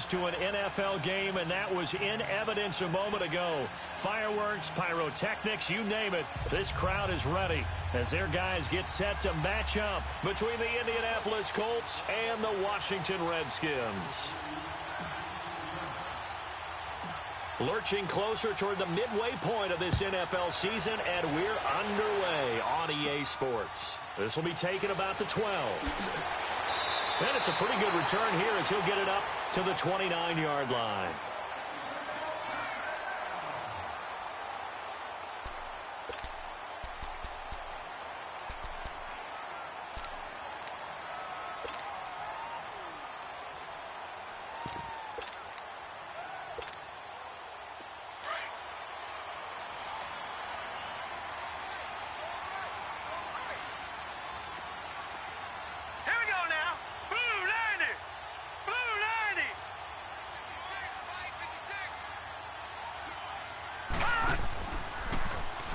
comes to an NFL game, and that was in evidence a moment ago. Fireworks, pyrotechnics, you name it. This crowd is ready as their guys get set to match up between the Indianapolis Colts and the Washington Redskins. Lurching closer toward the midway point of this NFL season, and we're underway on EA Sports. This will be taken about the 12. And it's a pretty good return here as he'll get it up to the 29-yard line.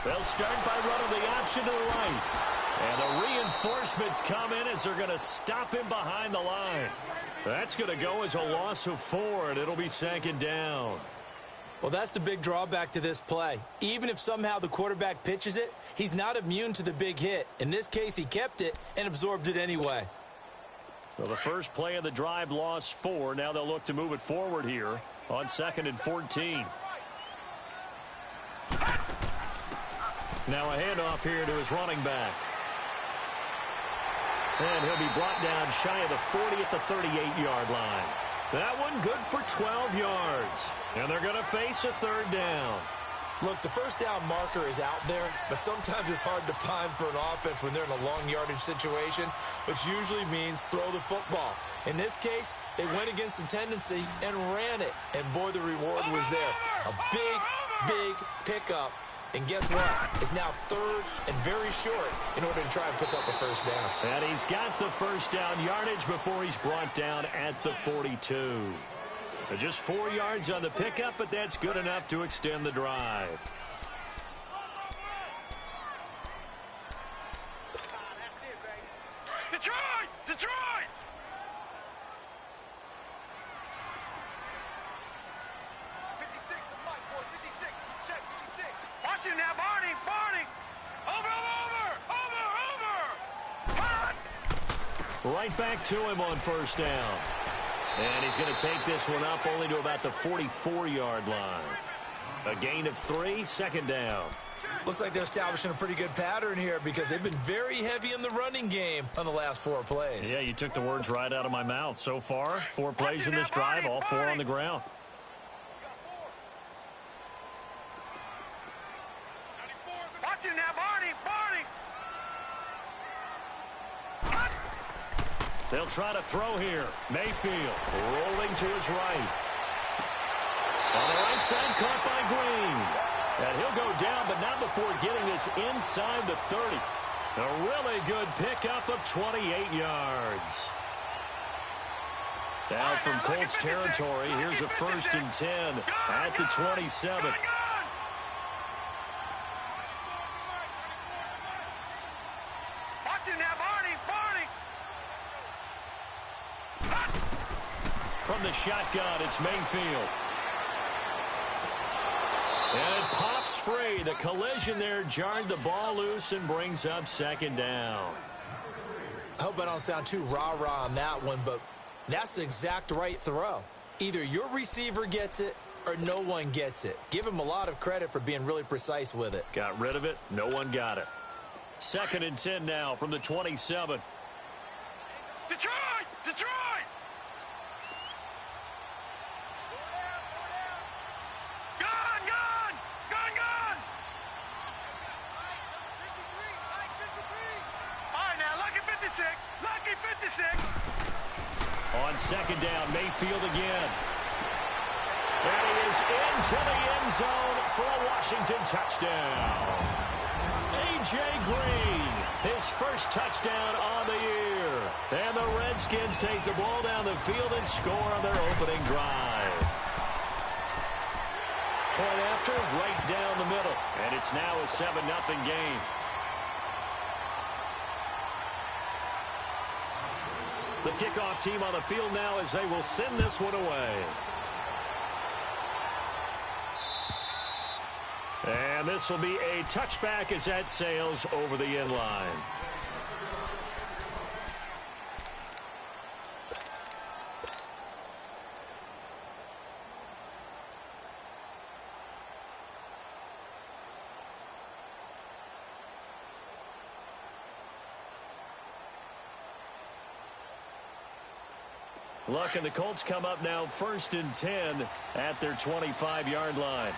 They'll start by running the option to the right. And the reinforcements come in as they're going to stop him behind the line. That's going to go as a loss of 4, and it'll be second down. Well, that's the big drawback to this play. Even if somehow the quarterback pitches it, he's not immune to the big hit. In this case, he kept it and absorbed it anyway. Well, the first play of the drive lost 4. Now they'll look to move it forward here on 2nd and 14. Now a handoff here to his running back. And he'll be brought down shy of the 40 at the 38-yard line. That one good for 12 yards. And they're going to face a 3rd down. Look, the first down marker is out there, but sometimes it's hard to find for an offense when they're in a long yardage situation, which usually means throw the football. In this case, they went against the tendency and ran it. And boy, the reward was there. A big pickup. And guess what? It's now 3rd and very short in order to try and pick up the first down. And he's got the first down yardage before he's brought down at the 42. Just 4 yards on the pickup, but that's good enough to extend the drive. Detroit! Detroit! Watch him now, Barney! Barney! Over! Right back to him on first down. And he's going to take this one up only to about the 44-yard line. A gain of 3, 2nd down. Looks like they're establishing a pretty good pattern here because they've been very heavy in the running game on the last 4 plays. Yeah, you took the words right out of my mouth. So far, 4 plays in this drive, all 4 on the ground. Watch him now, Barney! They'll try to throw here. Mayfield rolling to his right. On the right side, caught by Green. And he'll go down, but not before getting this inside the 30. A really good pickup of 28 yards. Now from Colts territory, here's a 1st and 10 at the 27. From the shotgun, it's Mayfield. And it pops free. The collision there jarred the ball loose and brings up 2nd down. I hope I don't sound too rah-rah on that one, but that's the exact right throw. Either your receiver gets it or no one gets it. Give him a lot of credit for being really precise with it. Got rid of it. No one got it. 2nd and 10 now from the 27. Detroit! Detroit! Lucky 56. On 2nd down, Mayfield again. And he is into the end zone for a Washington touchdown. A.J. Green, his first touchdown on the year. And the Redskins take the ball down the field and score on their opening drive. Point after, right down the middle. And it's now a 7-0 game. The kickoff team on the field now as they will send this one away. And this will be a touchback as that sails over the end line. Luck and the Colts come up now 1st and 10 at their 25-yard line.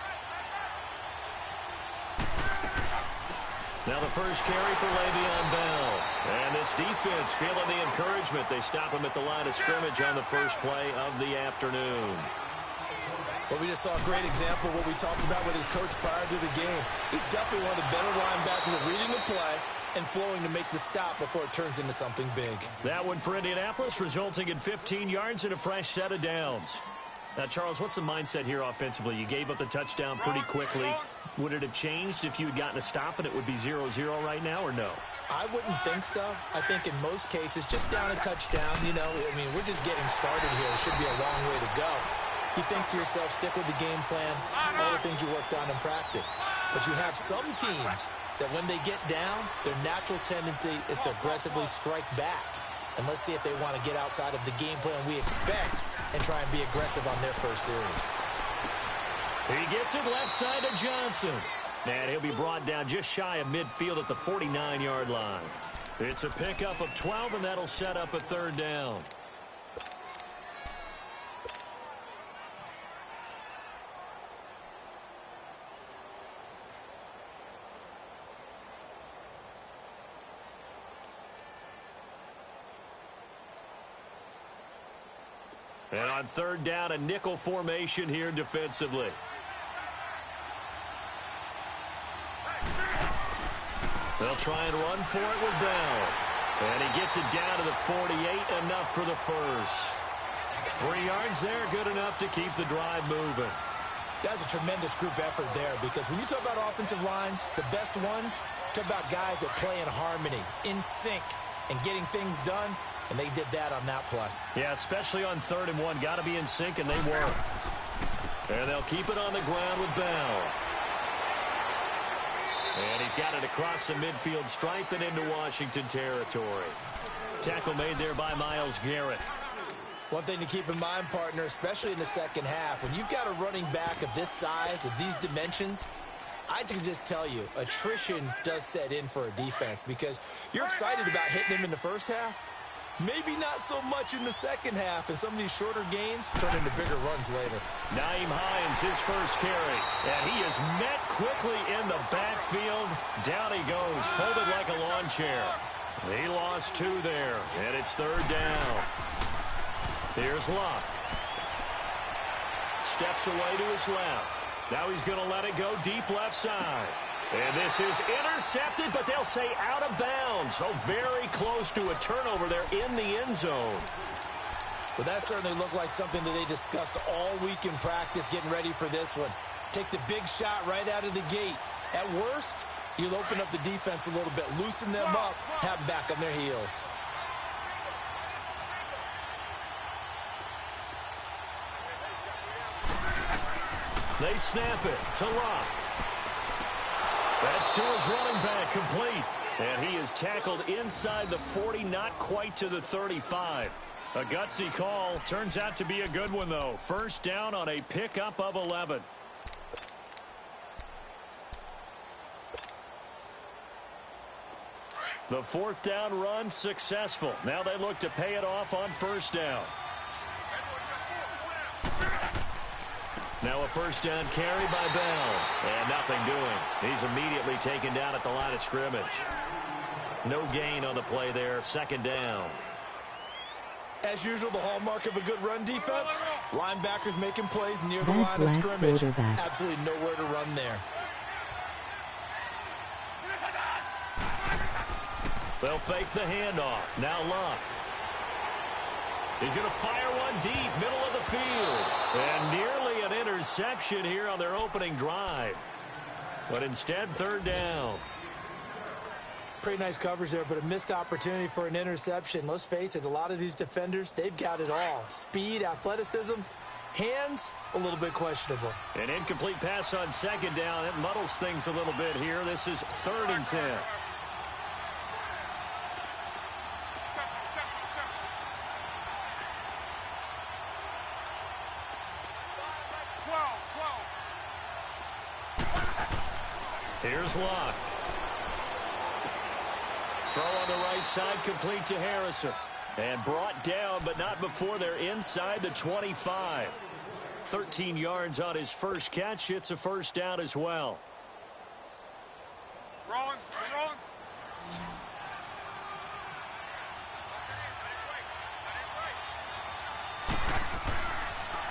Now the first carry for Le'Veon Bell. And this defense feeling the encouragement. They stop him at the line of scrimmage on the first play of the afternoon. Well, we just saw a great example of what we talked about with his coach prior to the game. He's definitely one of the better linebackers at reading the play and flowing to make the stop before it turns into something big. That one for Indianapolis, resulting in 15 yards and a fresh set of downs. Now, Charles, what's the mindset here offensively? You gave up the touchdown pretty quickly. Would it have changed if you had gotten a stop and it would be 0-0 right now, or no? I wouldn't think so. I think in most cases, just down a touchdown, you know, I mean, we're just getting started here. It should be a long way to go. You think to yourself, stick with the game plan, all the things you worked on in practice. But you have some teams that when they get down, their natural tendency is to aggressively strike back. And let's see if they want to get outside of the game plan we expect and try and be aggressive on their first series. He gets it left side to Johnson. And he'll be brought down just shy of midfield at the 49-yard line. It's a pickup of 12, and that'll set up a 3rd down. And on 3rd down, a nickel formation here defensively. They'll try and run for it with Bell. And he gets it down to the 48, enough for the first. 3 yards there, good enough to keep the drive moving. That's a tremendous group effort there, because when you talk about offensive lines, the best ones, talk about guys that play in harmony, in sync, and getting things done. And they did that on that play. Yeah, especially on 3rd and 1. Got to be in sync, and they were. And they'll keep it on the ground with Bell. And he's got it across the midfield stripe and into Washington territory. Tackle made there by Myles Garrett. One thing to keep in mind, partner, especially in the second half, when you've got a running back of this size, of these dimensions, I can just tell you, attrition does set in for a defense, because you're excited about hitting him in the first half. Maybe not so much in the second half, and some of these shorter gains turn into bigger runs later. Nyheim Hines, his first carry, and he is met quickly in the backfield. Down he goes, folded like a lawn chair. He lost 2 there, and it's 3rd down. Here's Luck. Steps away to his left. Now he's going to let it go deep left side. And this is intercepted, but they'll say out of bounds. So very close to a turnover there in the end zone. Well, that certainly looked like something that they discussed all week in practice getting ready for this one. Take the big shot right out of the gate. At worst, you'll open up the defense a little bit, loosen them up, have them back on their heels. They snap it to Luck. That's to his running back, complete. And he is tackled inside the 40, not quite to the 35. A gutsy call. Turns out to be a good one, though. 1st down on a pickup of 11. The 4th down run successful. Now they look to pay it off on 1st down. Now a 1st down carry by Bell. And nothing doing. He's immediately taken down at the line of scrimmage. No gain on the play there. 2nd down. As usual, the hallmark of a good run defense, linebackers making plays near the line of scrimmage. Absolutely nowhere to run there. They'll fake the handoff. Now Luck. He's going to fire one deep, middle of the field. And nearly an interception here on their opening drive. But instead, 3rd down. pretty nice coverage there, but a missed opportunity for an interception. Let's face it, a lot of these defenders, they've got it all. Speed, athleticism, hands, a little bit questionable. An incomplete pass on second down. It muddles things a little bit here. This is 3rd and 10. Here's Locke. Throw on the right side, complete to Harrison. And brought down, but not before they're inside the 25. 13 yards on his first catch. It's a first down as well. Rolling.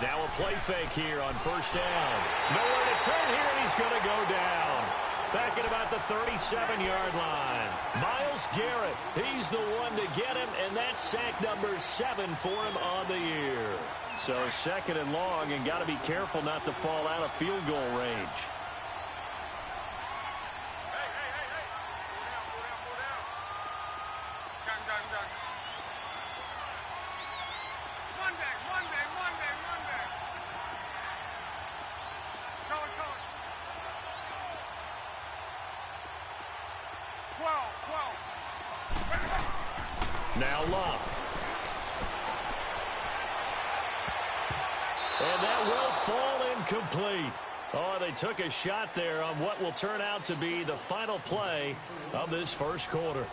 Now a play fake here on first down. Nowhere to turn here, and he's going to go down. Back at about the 37-yard line. Myles Garrett, he's the one to get him, and that's sack number 7 for him on the year. So 2nd and long, and got to be careful not to fall out of field goal range. Now Love. And that will fall incomplete. Oh, they took a shot there on what will turn out to be the final play of this first quarter.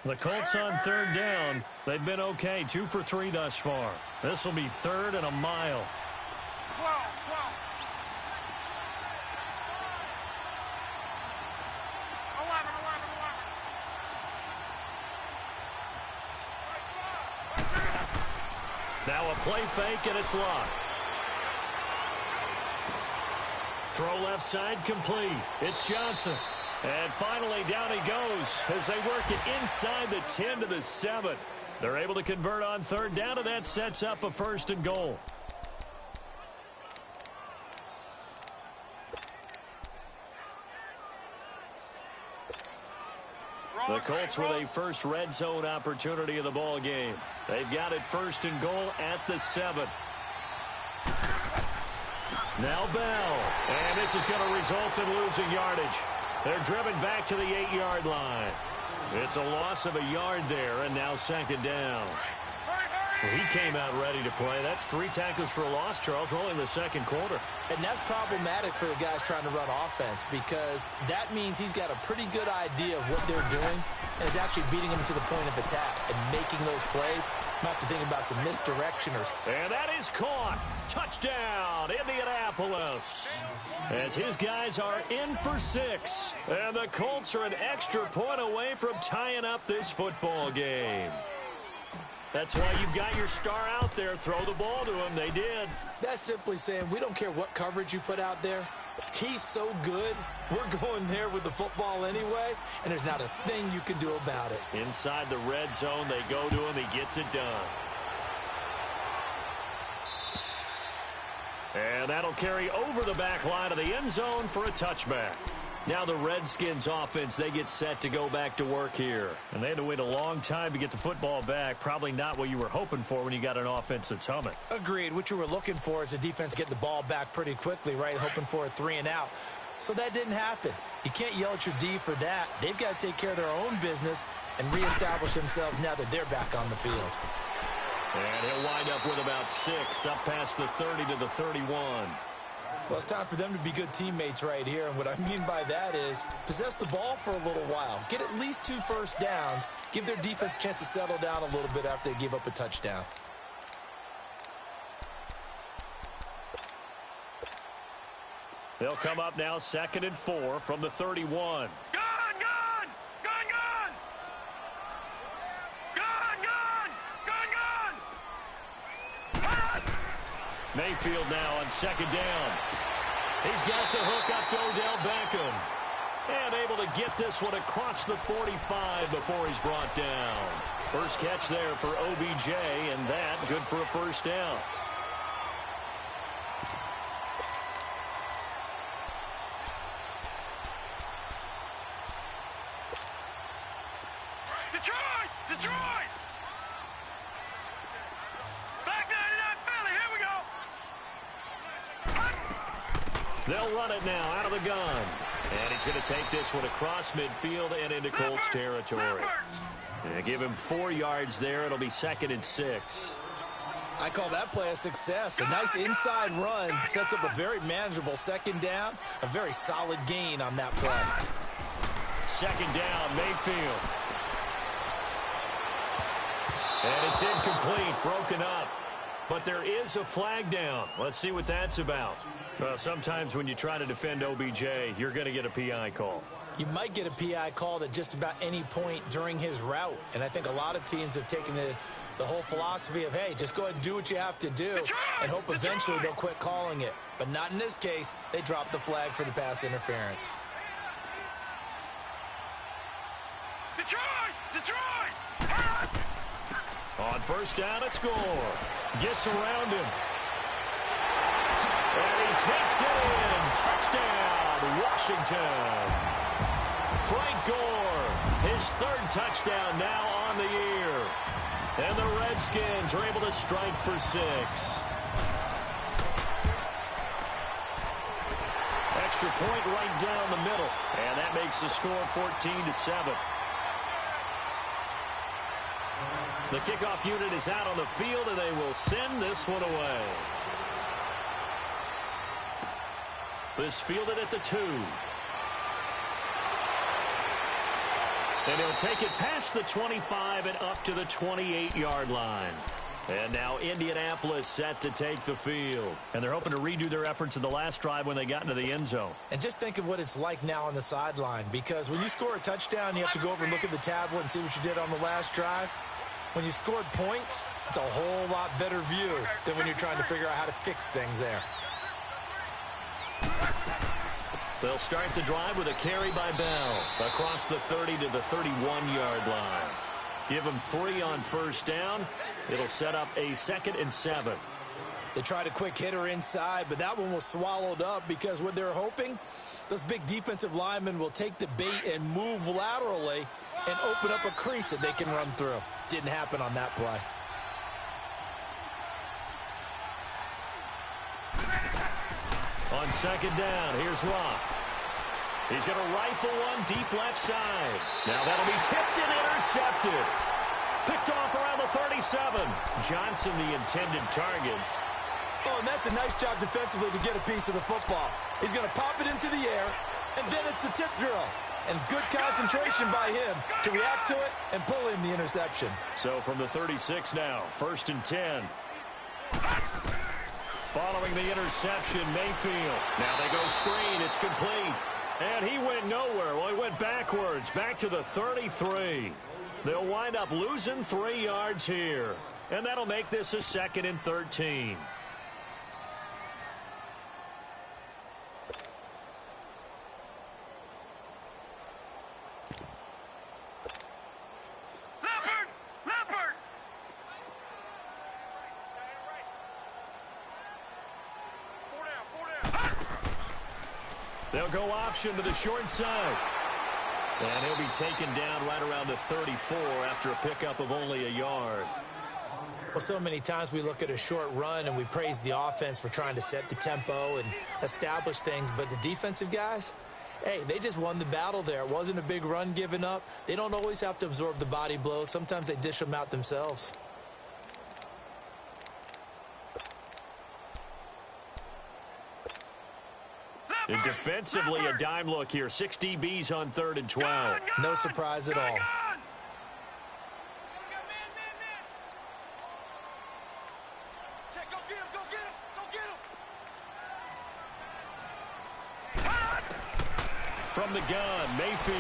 The Colts on 3rd down. They've been okay, 2 for 3 thus far. This will be 3rd and a mile. 12. Now a play fake, and it's Locke. Throw left side, complete. It's Johnson. And finally, down he goes as they work it inside the 10 to the 7. They're able to convert on 3rd down, and that sets up a 1st and goal. The Colts with a first red zone opportunity in the ball game. They've got it 1st and goal at the 7. Now Bell. And this is going to result in losing yardage. They're driven back to the 8-yard line. It's a loss of a yard there, and now 2nd down. Well, he came out ready to play. That's 3 tackles for a loss, Charles, rolling the 2nd quarter. And that's problematic for the guys trying to run offense because that means he's got a pretty good idea of what they're doing and is actually beating them to the point of attack and making those plays. Not to think about some misdirection or... And that is caught. Touchdown, Indianapolis. As his guys are in for 6. And the Colts are an extra point away from tying up this football game. That's why you've got your star out there. Throw the ball to him. They did. That's simply saying we don't care what coverage you put out there. He's so good. We're going there with the football anyway, and there's not a thing you can do about it. Inside the red zone, they go to him. He gets it done. And that'll carry over the back line of the end zone for a touchback. Now the Redskins offense, they get set to go back to work here. And they had to wait a long time to get the football back. Probably not what you were hoping for when you got an offense that's humming. Agreed. What you were looking for is the defense get the ball back pretty quickly, right? Hoping for a 3 and out. So that didn't happen. You can't yell at your D for that. They've got to take care of their own business and reestablish themselves now that they're back on the field. And he'll wind up with about 6 up past the 30 to the 31. Well, it's time for them to be good teammates right here. And what I mean by that is possess the ball for a little while. Get at least 2 first downs. Give their defense a chance to settle down a little bit after they give up a touchdown. They'll come up now 2nd and 4 from the 31. Mayfield now on 2nd down. He's got the hook up to Odell Beckham. And able to get this one across the 45 before he's brought down. First catch there for OBJ, and that good for a first down. Detroit! Detroit! Back 99 Philly, here we go! They'll run it now out of the gun. And he's going to take this one across midfield and into Colts territory. And give him 4 yards there. It'll be 2nd and 6. I call that play a success. A nice inside run sets up a very manageable second down. A very solid gain on that play. 2nd down, Mayfield. And it's incomplete, broken up. But there is a flag down. Let's see what that's about. Well, sometimes when you try to defend OBJ, you're going to get a PI call. You might get a PI called at just about any point during his route. And I think a lot of teams have taken the whole philosophy of, hey, just go ahead and do what you have to do and hope eventually they'll quit calling it. But not in this case. They dropped the flag for the pass interference. Detroit! Detroit! On first down, it's Gore. Gets around him. And he takes it in. Touchdown, Washington. Frank Gore, his 3rd touchdown now on the year. And the Redskins are able to strike for 6. Extra point right down the middle. And that makes the score 14-7. The kickoff unit is out on the field, and they will send this one away. This fielded at the 2. And he'll take it past the 25 and up to the 28-yard line. And now Indianapolis set to take the field. And they're hoping to redo their efforts in the last drive when they got into the end zone. And just think of what it's like now on the sideline. Because when you score a touchdown, you have to go over and look at the tablet and see what you did on the last drive. When you scored points, it's a whole lot better view than when you're trying to figure out how to fix things there. They'll start the drive with a carry by Bell across the 30 to the 31-yard line. Give them 3 on first down. It'll set up a 2nd and 7. They tried a quick hitter inside, but that one was swallowed up because what they're hoping, those big defensive linemen will take the bait and move laterally and open up a crease that they can run through. Didn't happen on that play. On 2nd down, here's Locke. He's going to rifle one deep left side. Now that'll be tipped and intercepted. Picked off around the 37. Johnson, the intended target. Oh, and that's a nice job defensively to get a piece of the football. He's going to pop it into the air, and then it's the tip drill. And good concentration by him to react to it and pull in the interception. So from the 36 now, 1st and 10. Following the interception, Mayfield. Now they go screen. It's complete. And he went nowhere. Well, he went backwards, back to the 33. They'll wind up losing 3 yards here. And that'll make this a 2nd and 13. They'll go option to the short side. And he'll be taken down right around the 34 after a pickup of only a yard. Well, so many times we look at a short run and we praise the offense for trying to set the tempo and establish things. But the defensive guys, hey, they just won the battle there. It wasn't a big run given up. They don't always have to absorb the body blows. Sometimes they dish them out themselves. And defensively, a dime look here. 6 DBs on 3rd and 12. No surprise at all. From the gun, Mayfield.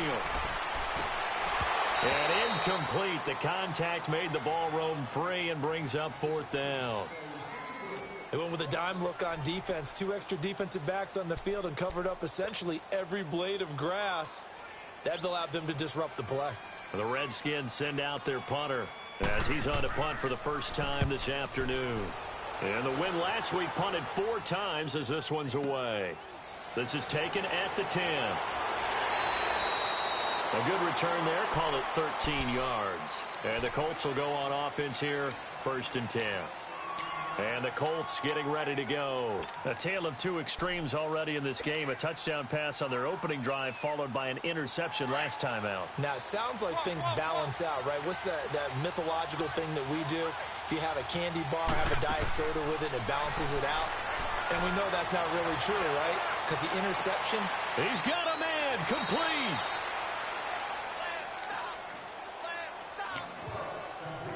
And incomplete. The contact made the ball roam free and brings up 4th down. They went with a dime look on defense. 2 extra defensive backs on the field and covered up essentially every blade of grass. That allowed them to disrupt the play. The Redskins send out their punter as he's on to punt for the first time this afternoon. And the win last week punted 4 times as this one's away. This is taken at the 10. A good return there. Call it 13 yards. And the Colts will go on offense here, 1st and 10. And the Colts getting ready to go. A tale of 2 extremes already in this game. A touchdown pass on their opening drive followed by an interception last time out. Now, it sounds like things balance out, right? What's that mythological thing that we do? If you have a candy bar, have a diet soda with it, it balances it out. And we know that's not really true, right? Because the interception. He's got a man complete.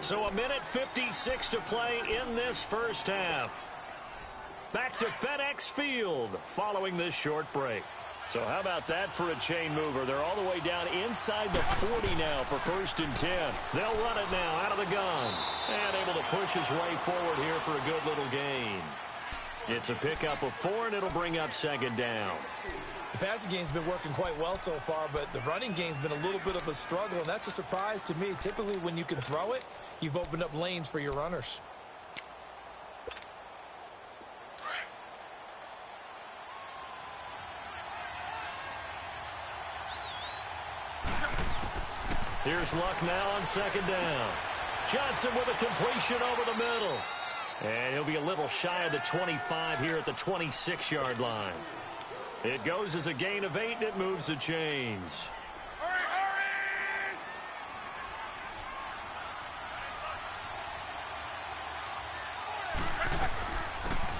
So 1:56 to play in this first half. Back to FedEx Field following this short break. So how about that for a chain mover? They're all the way down inside the 40 now for 1st and 10. They'll run it now out of the gun. And able to push his way forward here for a good little gain. It's a pickup of 4, and it'll bring up 2nd down. The passing game's been working quite well so far, but the running game's been a little bit of a struggle, and that's a surprise to me. Typically, when you can throw it, you've opened up lanes for your runners. Here's Luck now on 2nd down. Johnson with a completion over the middle. And he'll be a little shy of the 25 here at the 26-yard line. It goes as a gain of 8, and it moves the chains.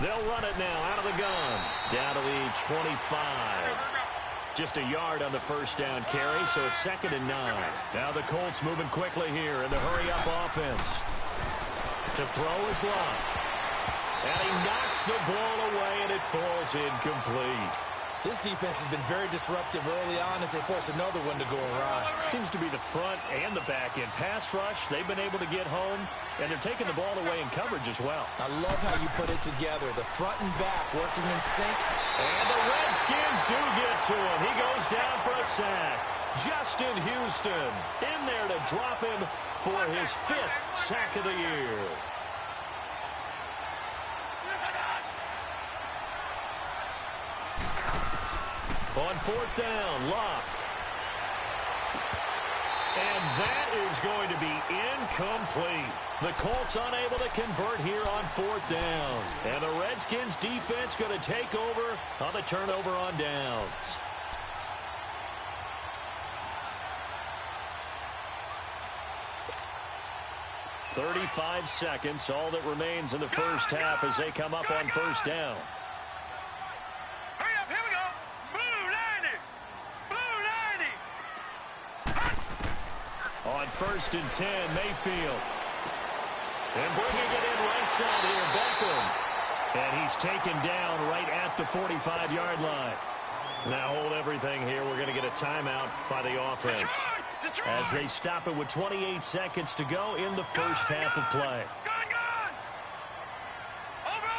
They'll run it now out of the gun. Down to the 25. Just a yard on the 1st down carry, so it's 2nd and 9. Now the Colts moving quickly here in the hurry-up offense. To throw is Luck. And he knocks the ball away, and it falls incomplete. This defense has been very disruptive early on as they force another one to go awry. Seems to be the front and the back end. Pass rush, they've been able to get home, and they're taking the ball away in coverage as well. I love how you put it together. The front and back working in sync. And the Redskins do get to him. He goes down for a sack. Justin Houston in there to drop him for his 5th sack of the year. On 4th down, Luck. And that is going to be incomplete. The Colts unable to convert here on 4th down. And the Redskins defense going to take over on the turnover on downs. "35 seconds, all that remains in the first half as they come up on 1st down. Hurry up, here we go. Blue 90. Blue 90. On 1st and 10, Mayfield. And bringing it in right side here, Beckham. And he's taken down right at the 45-yard line. Now hold everything here. We're going to get a timeout by the offense. Detroit. As they stop it with 28 seconds to go in the first half of play. Gun. Over.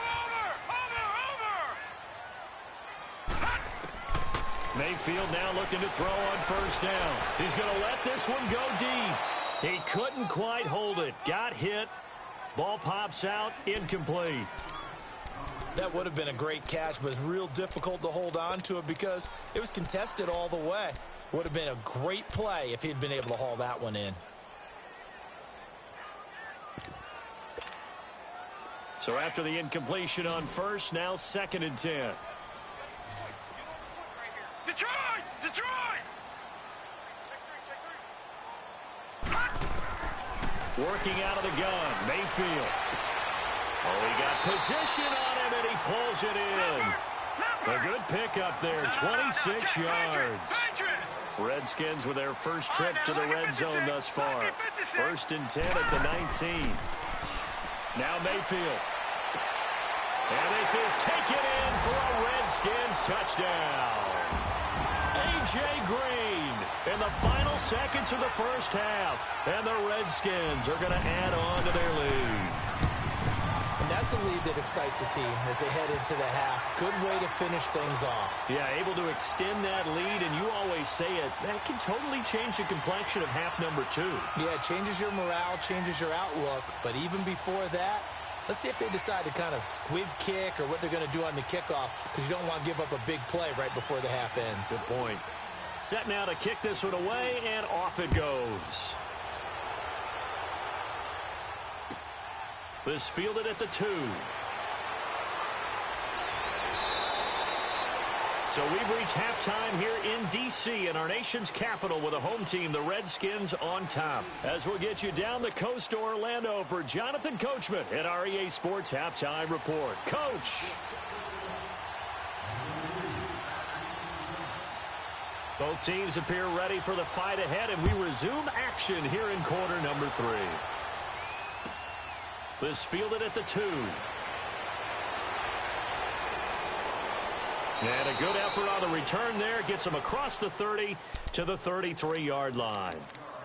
Mayfield now looking to throw on 1st down. He's going to let this one go deep. He couldn't quite hold it. Got hit. Ball pops out. Incomplete. That would have been a great catch, but it's real difficult to hold on to it because it was contested all the way. Would have been a great play if he'd been able to haul that one in. So after the incompletion on 1st, now 2nd and 10. Detroit. Working out of the gun, Mayfield. Oh, he got position on him, and he pulls it in. A good pickup there, 26 yards. Redskins with their first trip to the red zone thus far. 1st and 10 at the 19. Now Mayfield. And this is taken in for a Redskins touchdown. A.J. Green in the final seconds of the first half. And the Redskins are going to add on to their lead. And That's a lead that excites a team as they head into the half. Good way to finish things off. Yeah, able to extend that lead, and you always say it, that can totally change the complexion of half number 2. Yeah, it changes your morale, changes your outlook. But even before that, let's see if they decide to kind of squib kick or what they're going to do on the kickoff, because you don't want to give up a big play right before the half ends. Good point. Set now to kick this one away, and off it goes. This fielded at the 2. So we've reached halftime here in D.C. in our nation's capital with a home team, the Redskins, on top. As we'll get you down the coast to Orlando for Jonathan Coachman at our EA Sports Halftime Report. Coach! Both teams appear ready for the fight ahead, and we resume action here in quarter number 3. This fielded at the 2. And a good effort on the return there. Gets them across the 30 to the 33-yard line.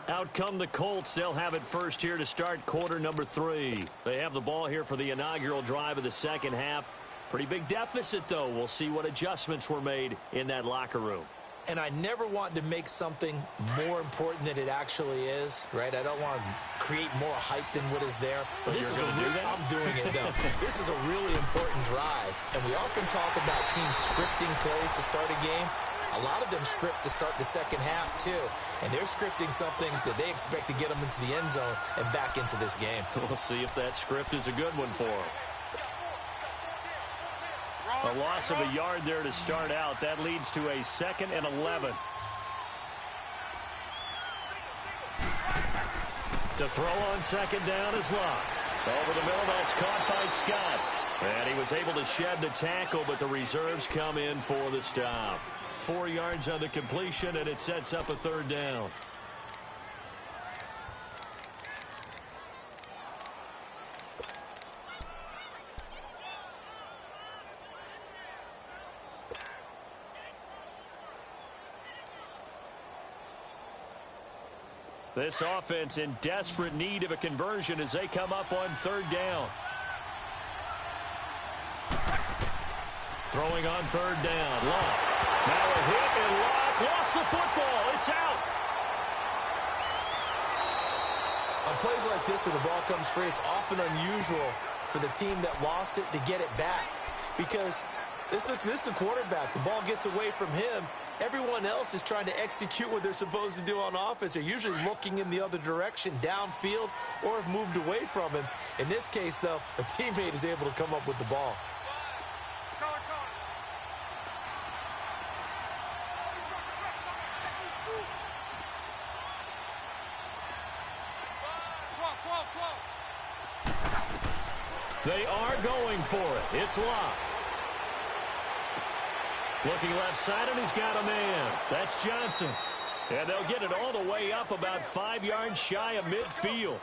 Out come the Colts. They'll have it first here to start quarter number 3. They have the ball here for the inaugural drive of the second half. Pretty big deficit, though. We'll see what adjustments were made in that locker room. And I never want to make something more important than it actually is, right? I don't want to create more hype than what is there. But this is I'm doing it, though. This is a really important drive. And we often talk about teams scripting plays to start a game. A lot of them script to start the second half, too. And they're scripting something that they expect to get them into the end zone and back into this game. We'll see if that script is a good one for them. A loss of a yard there to start out. That leads to a 2nd and 11. To throw on second down is Locke. Over the middle, that's caught by Scott. And he was able to shed the tackle, but the reserves come in for the stop. 4 yards on the completion, and it sets up a 3rd down. This offense in desperate need of a conversion as they come up on 3rd down. Throwing on 3rd down. Locke. Now a hit, and Locke lost the football. It's out. On plays like this where the ball comes free, it's often unusual for the team that lost it to get it back. Because this is the quarterback. The ball gets away from him. Everyone else is trying to execute what they're supposed to do on offense. They're usually looking in the other direction, downfield, or have moved away from him. In this case, though, a teammate is able to come up with the ball. They are going for it. It's Locke. Looking left side, and he's got a man. That's Johnson. And they'll get it all the way up about 5 yards shy of midfield.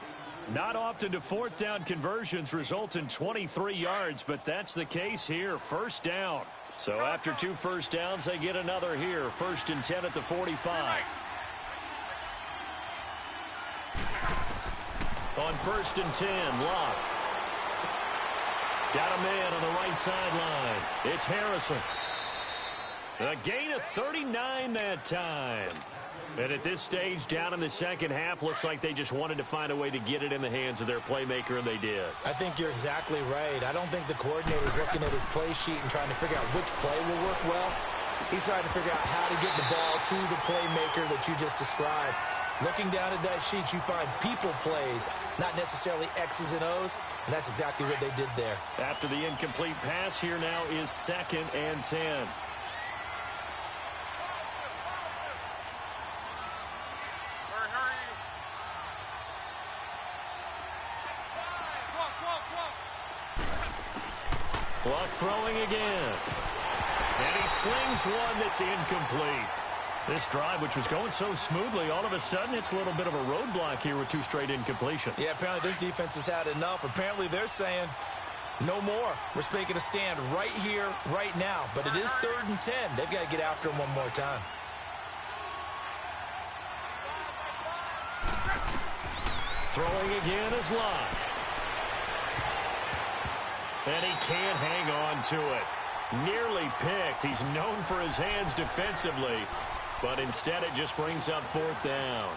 Not often do 4th down conversions result in 23 yards, but that's the case here. 1st down. So after 2 first downs, they get another here. 1st and 10 at the 45. On 1st and 10, Locke. Got a man on the right sideline. It's Harrison. A gain of 39 that time. And at this stage, down in the second half, looks like they just wanted to find a way to get it in the hands of their playmaker, and they did. I think you're exactly right. I don't think the coordinator's looking at his play sheet and trying to figure out which play will work well. He's trying to figure out how to get the ball to the playmaker that you just described. Looking down at that sheet, you find people plays, not necessarily X's and O's, and that's exactly what they did there. After the incomplete pass, here now is 2nd and 10. Locke throwing again. And he slings one that's incomplete. This drive, which was going so smoothly, all of a sudden it's a little bit of a roadblock here with 2 straight incompletions. Yeah, apparently this defense has had enough. Apparently they're saying no more. We're making a stand right here, right now. But it is 3rd and 10. They've got to get after him one more time. Throwing again is Locke. And he can't hang on to it. Nearly picked. He's known for his hands defensively, but instead it just brings up fourth down.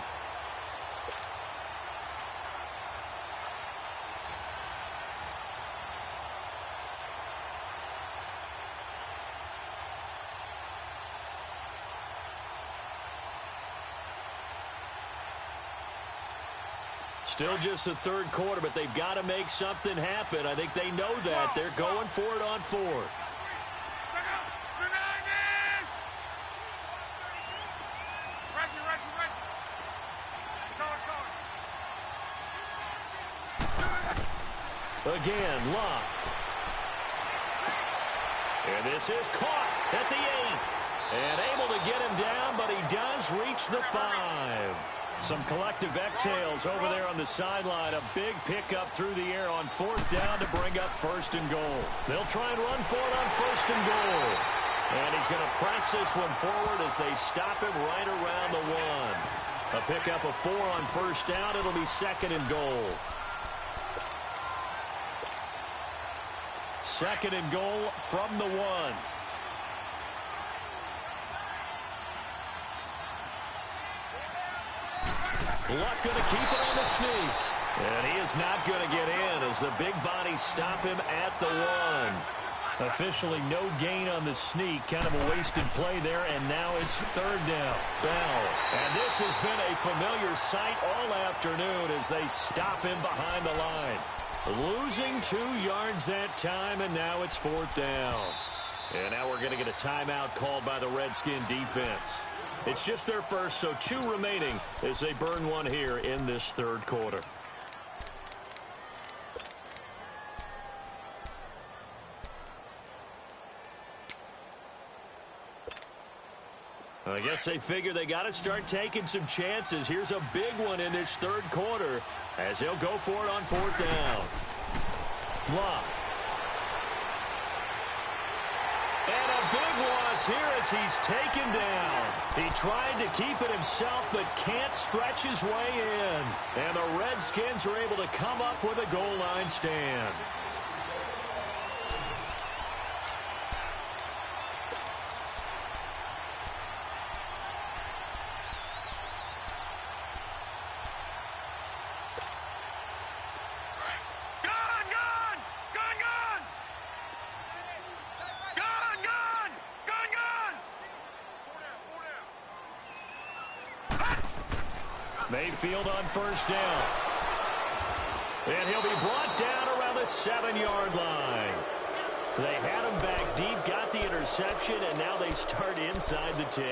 Still just the third quarter, but they've got to make something happen. I think they know that. They're going for it on fourth. Again, Luck. And this is caught at the 8. And able to get him down, but he does reach the 5. Some collective exhales over there on the sideline. A big pickup through the air on fourth down to bring up first and goal. They'll try and run for it on first and goal. And he's going to press this one forward as they stop him right around the 1. A pickup of 4 on first down. It'll be second and goal. Second and goal from the 1. Luck going to keep it on the sneak. And he is not going to get in as the big bodies stop him at the 1. Officially no gain on the sneak. Kind of a wasted play there, and now it's third down. Bell. And this has been a familiar sight all afternoon as they stop him behind the line. Losing 2 yards that time, and now it's fourth down. And now we're going to get a timeout called by the Redskin defense. It's just their first, so 2 remaining as they burn one here in this third quarter. I guess they figure they got to start taking some chances. Here's a big one in this third quarter as he'll go for it on fourth down. Luck. And a big loss here as he's taken down. He tried to keep it himself but can't stretch his way in. And the Redskins are able to come up with a goal line stand. Mayfield on first down. And he'll be brought down around the 7-yard line. They had him back deep, got the interception, and now they start inside the 10.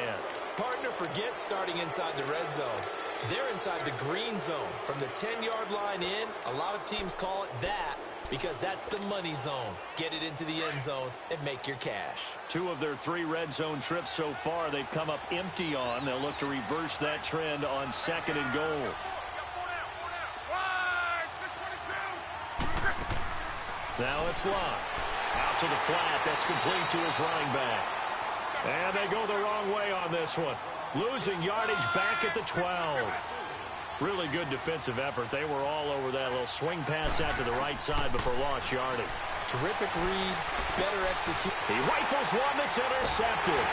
Partner forgets starting inside the red zone. They're inside the green zone. From the 10-yard line in, a lot of teams call it that because that's the money zone. Get it into the end zone and make your cash. 2 of their 3 red zone trips so far they've come up empty on. They'll look to reverse that trend on second and goal. Now it's Luck. Out to the flat. That's complete to his running back. And they go the wrong way on this one. Losing yardage back at the 12. Really good defensive effort. They were all over that little swing pass out to the right side before lost yardage. Terrific read, better execute. He rifles one that's intercepted.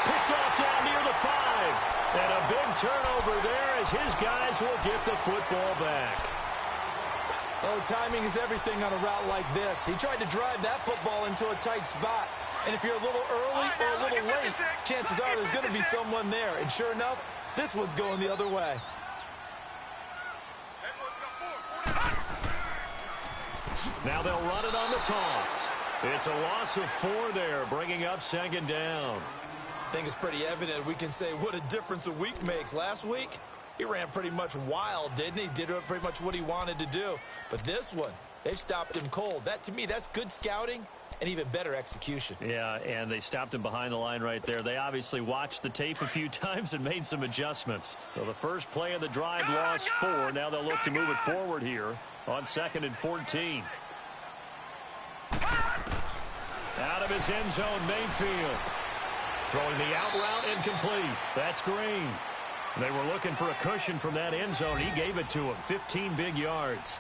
Picked off down near the 5. And a big turnover there as his guys will get the football back. Oh, timing is everything on a route like this. He tried to drive that football into a tight spot. And if you're a little early or a little late, chances are there's going to be someone there. And sure enough, this one's going the other way. Now they'll run it on the toss. It's a loss of 4 there, bringing up second down. I think it's pretty evident we can say what a difference a week makes. Last week, he ran pretty much wild, didn't he? Did pretty much what he wanted to do. But this one, they stopped him cold. That, to me, that's good scouting and even better execution. Yeah, and they stopped him behind the line right there. They obviously watched the tape a few times and made some adjustments. So the first play of the drive lost 4. Now they'll look to move it forward here on second and 14. Out of his end zone, Mayfield. Throwing the out route incomplete. That's Green. They were looking for a cushion from that end zone. He gave it to him. 15 big yards.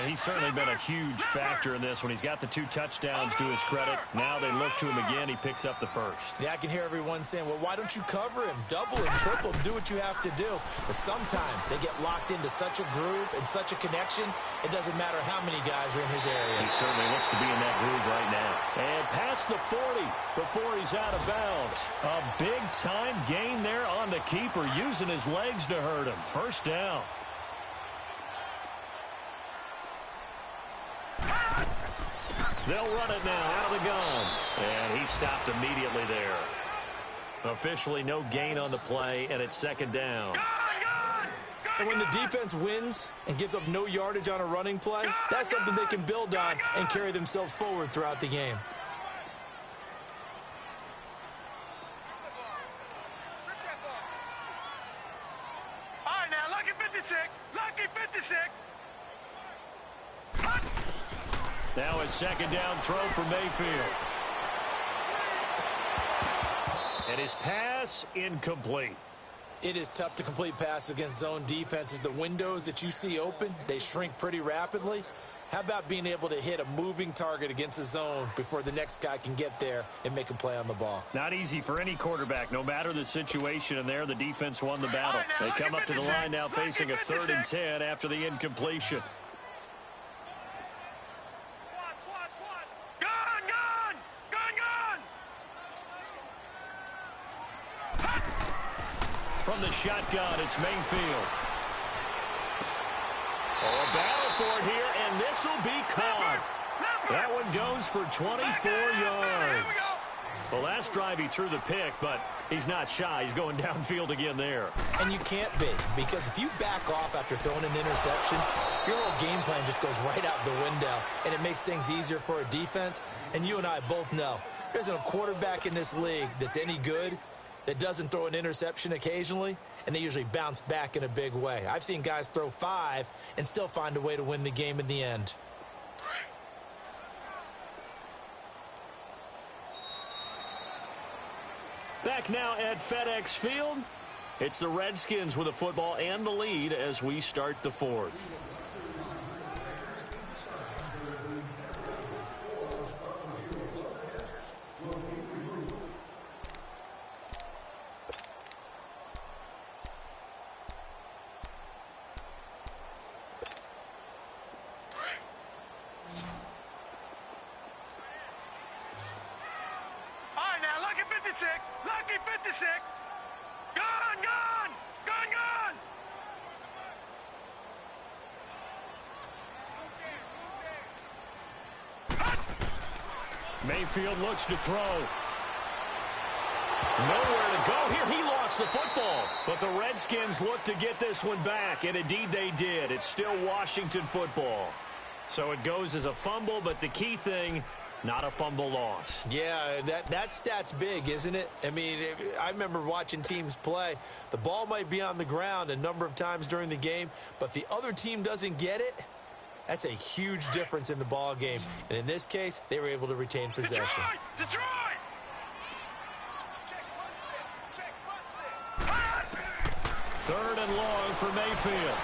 He's certainly been a huge factor in this when he's got the 2 touchdowns to his credit. Now they look to him again. He picks up the first. Yeah, I can hear everyone saying, well, why don't you cover him? Double him, triple him, do what you have to do. But sometimes they get locked into such a groove and such a connection, it doesn't matter how many guys are in his area. He certainly looks to be in that groove right now. And past the 40 before he's out of bounds. A big-time gain there on the keeper, using his legs to hurt him. First down. They'll run it now out of the gun. And he stopped immediately there. Officially no gain on the play, and it's second down. And when the defense wins and gives up no yardage on a running play, that's something they can build on and carry themselves forward throughout the game. All right, now, lucky 56. Lucky 56. Now a second down throw for Mayfield. And his pass incomplete. It is tough to complete passes against zone defenses. The windows that you see open, they shrink pretty rapidly. How about being able to hit a moving target against a zone before the next guy can get there and make a play on the ball? Not easy for any quarterback, no matter the situation, and there the defense won the battle. They come up to the line now facing a 3rd and 10 after the incompletion. From the shotgun, it's Mayfield. Oh, a battle for it here, and this will be caught. That one goes for 24 yards. The last drive he threw the pick, but he's not shy. He's going downfield again there. And you can't be, because if you back off after throwing an interception, your whole game plan just goes right out the window, and it makes things easier for a defense. And you and I both know there's a quarterback in this league that's any good that doesn't throw an interception occasionally, and they usually bounce back in a big way. I've seen guys throw 5 and still find a way to win the game in the end. Back now at FedEx Field. It's the Redskins with the football and the lead as we start the 4th. Lucky 56. Gone. Mayfield looks to throw. Nowhere to go here. He lost the football. But the Redskins look to get this one back, and indeed they did. It's still Washington football. So it goes as a fumble, but the key thing, not a fumble loss. Yeah, that stat's big, isn't it? I mean, I remember watching teams play. The ball might be on the ground a number of times during the game, but the other team doesn't get it. That's a huge difference in the ball game. And in this case, they were able to retain possession. Detroit! Third and long for Mayfield.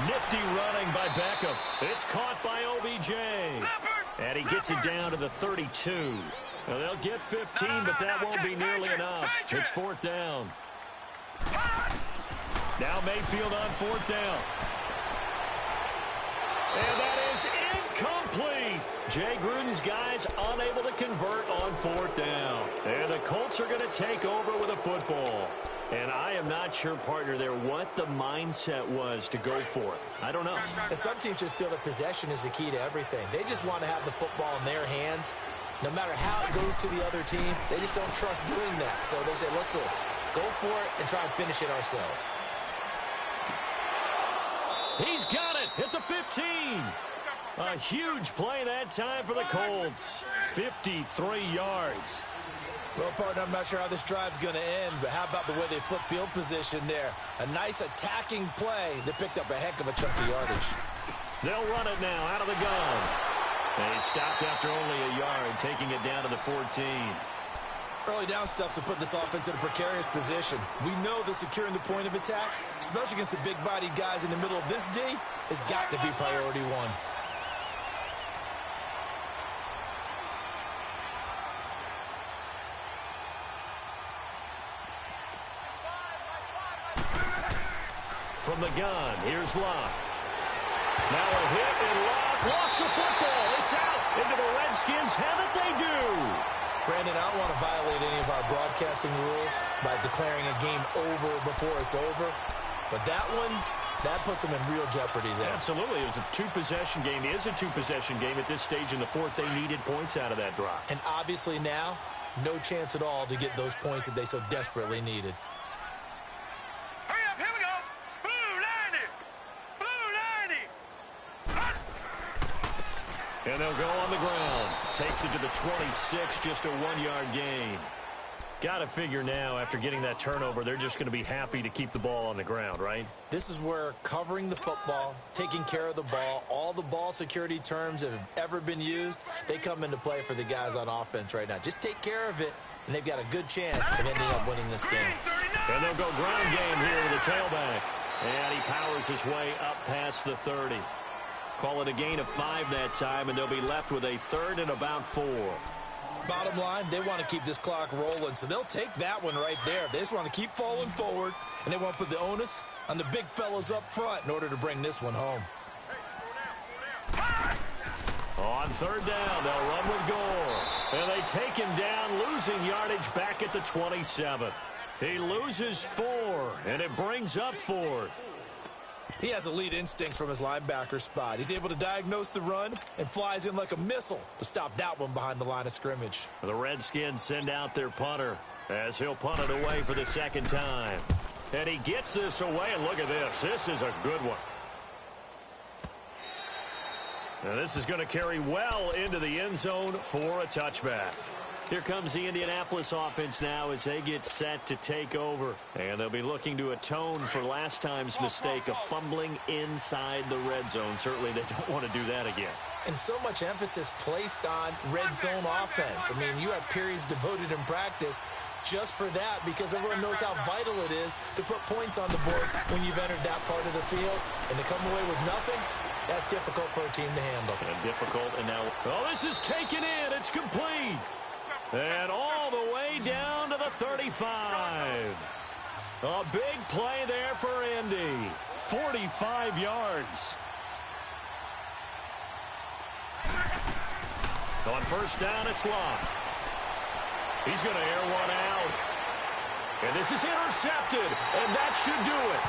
Nifty running by Beckham. It's caught by OBJ. And he gets it down to the 32. Now they'll get 15, but that won't be nearly enough. It's 4th down. Now Mayfield on 4th down. And that is incomplete. Jay Gruden's guys unable to convert on 4th down. And the Colts are going to take over with a football. And I am not sure, partner, there what the mindset was to go for it. I don't know. And some teams just feel that possession is the key to everything. They just want to have the football in their hands. No matter how it goes to the other team, they just don't trust doing that. So they say, listen, go for it and try and finish it ourselves. He's got it at the 15. A huge play that time for the Colts. 53 yards. Well, partner, I'm not sure how this drive's going to end, but how about the way they flip field position there? A nice attacking play that picked up a heck of a chunk of yardage. They'll run it now out of the gun. And he stopped after only a yard, taking it down to the 14. Early down stuffs will put this offense in a precarious position. We know that securing the point of attack, especially against the big-bodied guys in the middle of this D, has got to be priority one. From the gun, here's Locke. Now a hit, and Locke lost the football. It's out into the Redskins' hand that they do. Brandon, I don't want to violate any of our broadcasting rules by declaring a game over before it's over. But that one, that puts them in real jeopardy there. Absolutely. It was a two-possession game. It is a two-possession game at this stage in the fourth. They needed points out of that drive. And obviously now, no chance at all to get those points that they so desperately needed. Hurry up, here we go. Blue 90. Blue 90. And they'll go on the ground. Takes it to the 26, just a 1-yard gain. Got to figure now, after getting that turnover, they're just going to be happy to keep the ball on the ground, right? This is where covering the football, taking care of the ball, all the ball security terms that have ever been used, they come into play for the guys on offense right now. Just take care of it, and they've got a good chance of ending up winning this game. And they'll go ground game here with the tailback. And he powers his way up past the 30. Call it a gain of 5 that time, and they'll be left with a third and about 4. Bottom line, they want to keep this clock rolling, so they'll take that one right there. They just want to keep falling forward, and they want to put the onus on the big fellas up front in order to bring this one home. On third down, they'll run with Gore. And they take him down, losing yardage back at the 27. He loses 4, and it brings up 4th. He has elite instincts from his linebacker spot. He's able to diagnose the run and flies in like a missile to stop that one behind the line of scrimmage. The Redskins send out their punter as he'll punt it away for the second time. And he gets this away, and look at this. This is a good one. Now this is going to carry well into the end zone for a touchback. Here comes the Indianapolis offense now as they get set to take over. And they'll be looking to atone for last time's mistake of fumbling inside the red zone. Certainly they don't want to do that again. And so much emphasis placed on red zone offense. I mean, you have periods devoted in practice just for that because everyone knows how vital it is to put points on the board when you've entered that part of the field. And to come away with nothing, that's difficult for a team to handle. And difficult, and now, oh, this is taken in. It's complete. And all the way down to the 35. A big play there for Indy. 45 yards. On first down, it's Locke. He's going to air one out. And this is intercepted, and that should do it.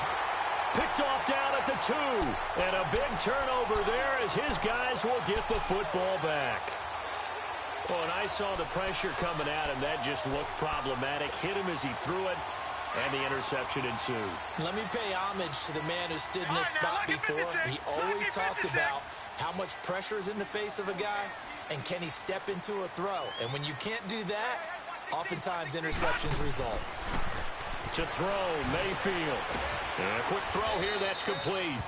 Picked off down at the 2. And a big turnover there as his guys will get the football back. Oh, and I saw the pressure coming at him. That just looked problematic. Hit him as he threw it, and the interception ensued. Let me pay homage to the man who stood in this spot before. He always talked about how much pressure is in the face of a guy, and can he step into a throw. And when you can't do that, oftentimes interceptions result. To throw, Mayfield. And a quick throw here, that's complete.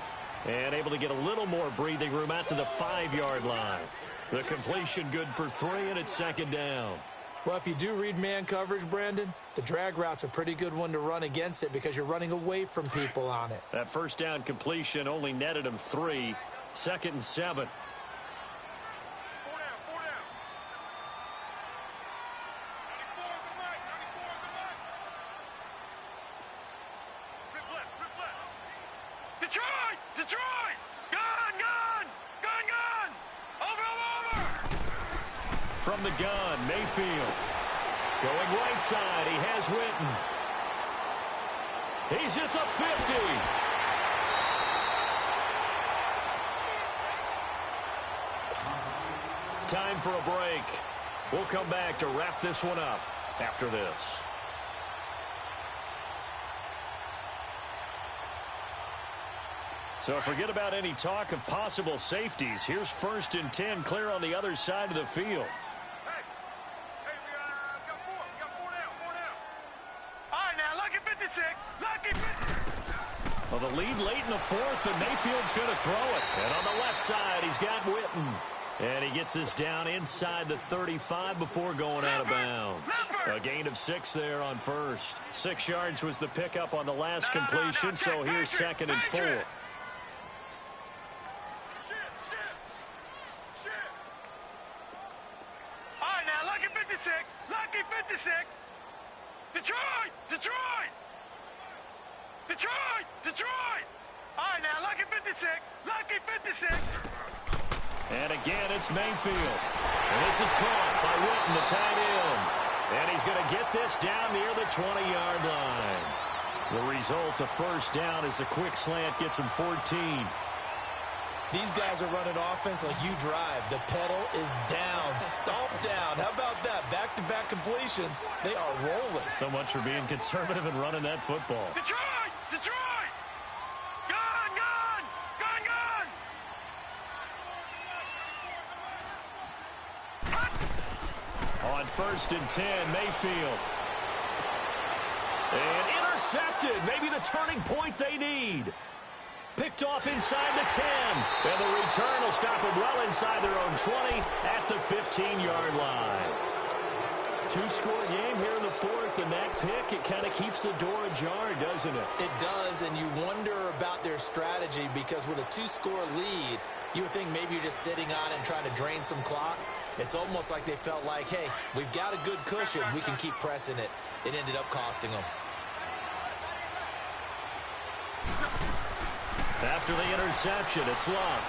And able to get a little more breathing room out to the 5-yard line. The completion good for 3, and it's second down. Well, if you do read man coverage, Brandon, the drag route's a pretty good one to run against it because you're running away from people on it. That first down completion only netted him 3. Second and 7. Detroit! Detroit! Gun! Gun! Gun! Gun! Over! From the gun, Mayfield. Going right side, he has Witten. He's at the 50. Time for a break. We'll come back to wrap this one up after this. So forget about any talk of possible safeties. Here's 1st and 10, clear on the other side of the field. Hey, we got 4. We got 4 down. 4 down. All right, now, lucky 56. Lucky 50. Well, the lead late in the 4th, but Mayfield's going to throw it. And on the left side, he's got Witten. And he gets this down inside the 35 before going out of bounds. A gain of of 6 there on first. 6 yards was the pickup on the last completion, so here's 2nd and 4. All right, now, lucky 56. Lucky 56. Detroit! Detroit! Detroit! Detroit! All right, now, lucky 56. Lucky 56. And again, it's Mayfield. And this is caught by Witten, the tight end. And he's going to get this down near the 20-yard line. The result, a first down, as a quick slant gets him 14. These guys are running offense like you drive. The pedal is down, stomped down. How about that? Back-to-back completions. They are rolling. So much for being conservative and running that football. Detroit! Detroit! Gone! Gone! Gone! Gone! On 1st and 10, Mayfield. And intercepted. Maybe the turning point they need. Picked off inside the 10. And the return will stop them well inside their own 20 at the 15-yard line. 2-score game here in the 4th, and that pick, it kind of keeps the door ajar, doesn't it? It does, and you wonder about their strategy because with a 2-score lead, you would think maybe you're just sitting on it and trying to drain some clock. It's almost like they felt like, hey, we've got a good cushion. We can keep pressing it. It ended up costing them. After the interception, it's Love.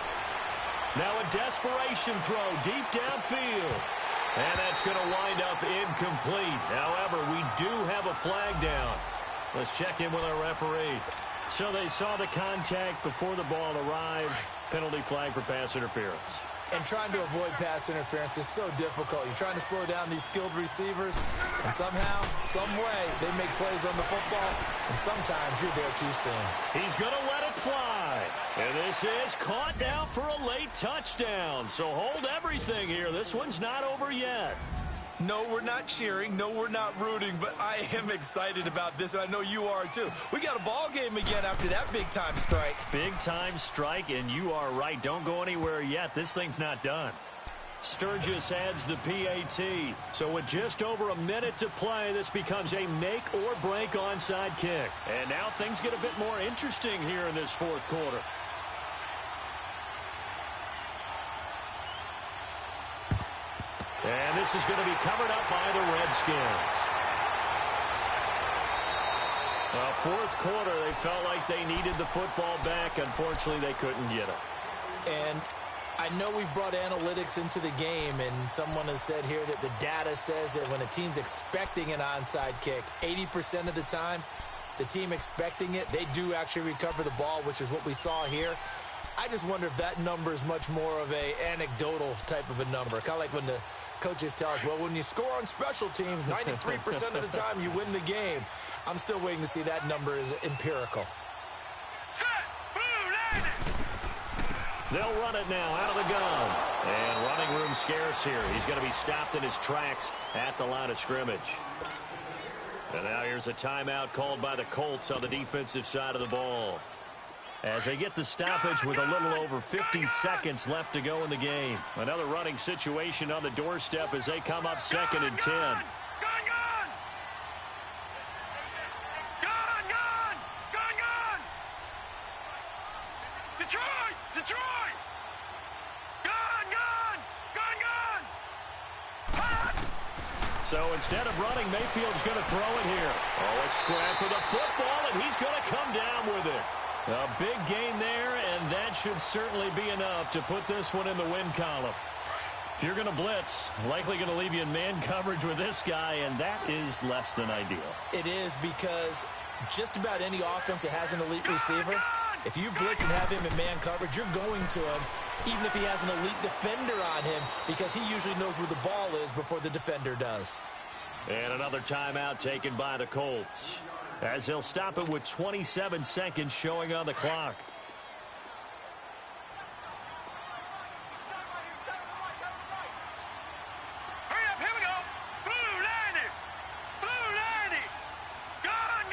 Now a desperation throw deep downfield. And that's going to wind up incomplete. However, we do have a flag down. Let's check in with our referee. So they saw the contact before the ball arrived. Penalty flag for pass interference. And trying to avoid pass interference is so difficult. You're trying to slow down these skilled receivers, and somehow, some way, they make plays on the football, and sometimes you're there too soon. He's going to let it fly. And this is caught now for a late touchdown. So hold everything here. This one's not over yet. No, we're not cheering. No, we're not rooting, but I am excited about this, and I know you are too. We got a ball game again after that big-time strike. Big-time strike, and you are right. Don't go anywhere yet. This thing's not done. Sturgis adds the PAT. So with just over a minute to play, this becomes a make-or-break onside kick. And now things get a bit more interesting here in this 4th quarter. And this is going to be covered up by the Redskins. 4th quarter, they felt like they needed the football back. Unfortunately, they couldn't get it. And I know we brought analytics into the game, and someone has said here that the data says that when a team's expecting an onside kick, 80% of the time, the team expecting it, they do actually recover the ball, which is what we saw here. I just wonder if that number is much more of a anecdotal type of a number. Kind of like when the coaches tell us, well, when you score on special teams, 93% of the time you win the game. I'm still waiting to see that number is empirical. They'll run it now out of the gun. And running room scarce here. He's going to be stopped in his tracks at the line of scrimmage. And now here's a timeout called by the Colts on the defensive side of the ball, as they get the stoppage with a little over 50 seconds left to go in the game. Another running situation on the doorstep as they come up 2nd and 10. Detroit! Detroit! So instead of running, Mayfield's going to throw it here. Oh, a scrap for the football, and he's going to come down with it. A big gain there, and that should certainly be enough to put this one in the win column. If you're going to blitz, likely going to leave you in man coverage with this guy, and that is less than ideal. It is, because just about any offense that has an elite receiver, if you blitz and have him in man coverage, you're going to him, even if he has an elite defender on him, because he usually knows where the ball is before the defender does. And another timeout taken by the Colts, as they'll stop it with 27 seconds showing on the clock. Hurry up, here we go. Blue 90. Blue 90. Gone.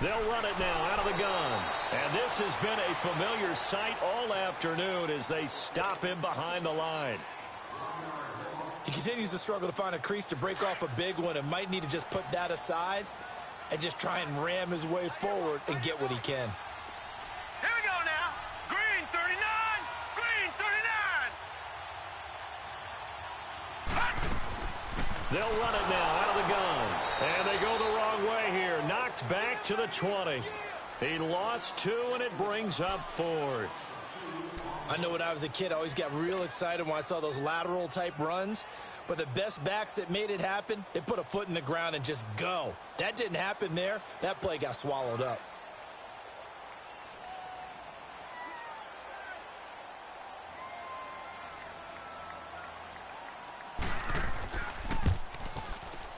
They'll run it now out of the gun. And this has been a familiar sight all afternoon as they stop him behind the line. He continues to struggle to find a crease to break off a big one and might need to just put that aside and just try and ram his way forward and get what he can. Here we go now. Green 39. Green 39. They'll run it now out of the gun. And they go the wrong way here. Knocked back to the 20. He lost 2, and it brings up 4th. I know when I was a kid, I always got real excited when I saw those lateral-type runs. But the best backs that made it happen, they put a foot in the ground and just go. That didn't happen there. That play got swallowed up.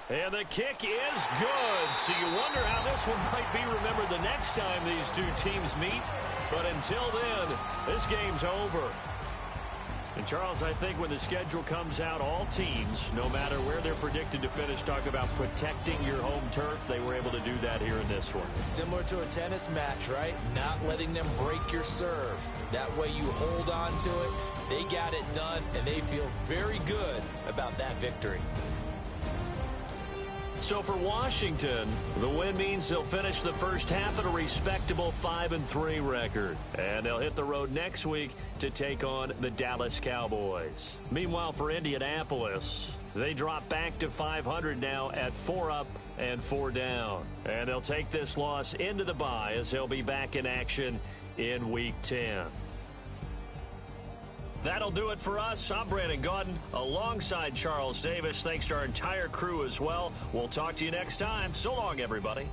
And the kick is good. So you wonder how this one might be remembered the next time these two teams meet. But until then, this game's over. And, Charles, I think when the schedule comes out, all teams, no matter where they're predicted to finish, talk about protecting your home turf. They were able to do that here in this one. Similar to a tennis match, right? Not letting them break your serve. That way you hold on to it. They got it done, and they feel very good about that victory. So for Washington, the win means they'll finish the first half at a respectable 5-3 record. And they'll hit the road next week to take on the Dallas Cowboys. Meanwhile, for Indianapolis, they drop back to 500 now at 4 up and 4 down. And they'll take this loss into the bye as they'll be back in action in Week 10. That'll do it for us. I'm Brandon Gaudin alongside Charles Davis. Thanks to our entire crew as well. We'll talk to you next time. So long, everybody.